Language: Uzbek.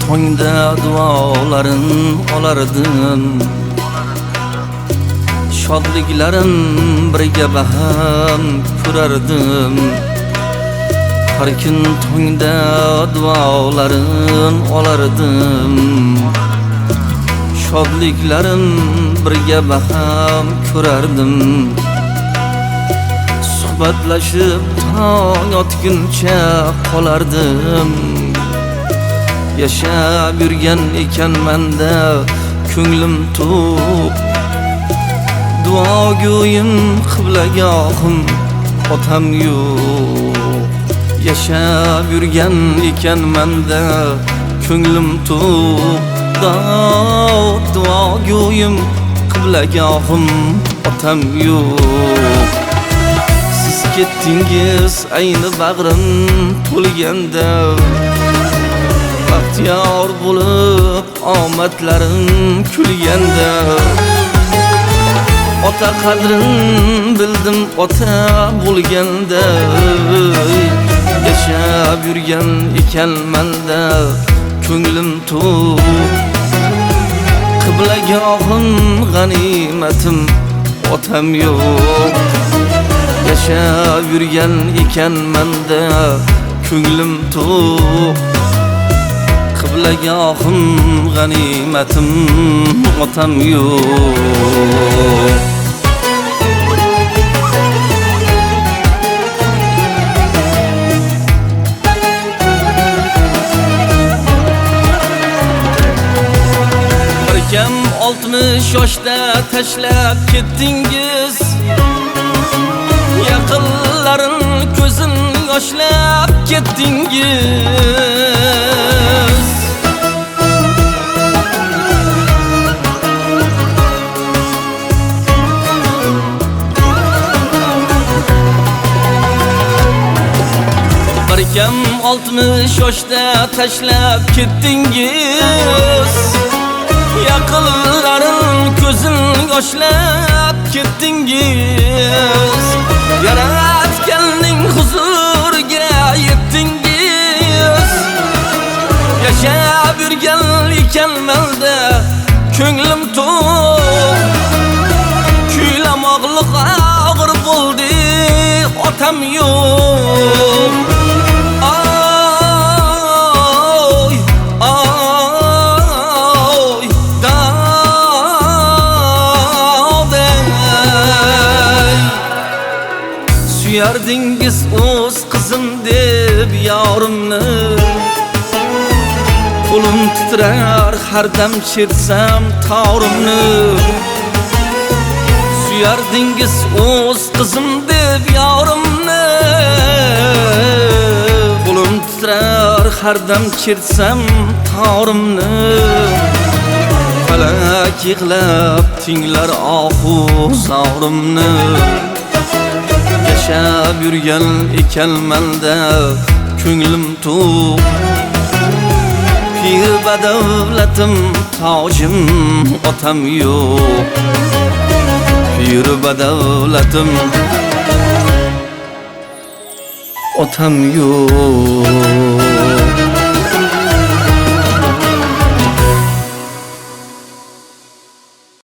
tongda duolarin olardim. Shodliklarim birga baham ko'rardim. Har kun tongda duolarin olardim. Shodliklarim birga baham ko'rardim. Suhbatlashib tong otguncha qolardim. Yashab yurgan ekanmanda ko'nglim to'q. Duogo'yim qiblagohim otam yo'q. Yashab yurgan ekanmanda ko'nglim to'q. Duogo'yim qiblagohim otam yo'q. Siz ketdingiz ayni bag'rim to'lganda, baxtiyor bo'lib omadlarim kulganda, ota qadrin bildim ota bo'lganda. Yashab yurgan ekanmanda ko'nglim to'q. Qiblagohim g'animatim otam yo'q. Yashab yurgan ekanmanda ko'nglim to'q. Qiblagohim g'animatim otam yo'q. Barkam 60 yoshda tashlab ketdingiz. Yaqinlarin ko'zin yoshlab ketdingiz. Barkam 60 yoshda tashlab ketdingiz. Yaqinlarin ko'zin yoshlab ketdingiz. Yaratganning huzuriga yetdingiz. Yashab yurgan ekanmanda ko'nglim to'q. Kuylamoqliq og'ir bo'ldi otam yo'q. Suyardingiz o'z qizim deb yorimni. Qo'lim titrar har dam chertsam torimni. Suyardingiz o'z qizim deb yorimni. Qo'lim titrar har dam chertsam torimni. Falak yig'lab tinglar ohu zorimni. Yashab yurgan ekanmanda ko'nglim to'q. Pir badavlatim tojim otam yo'q. Pir badavlatim otam yo'q.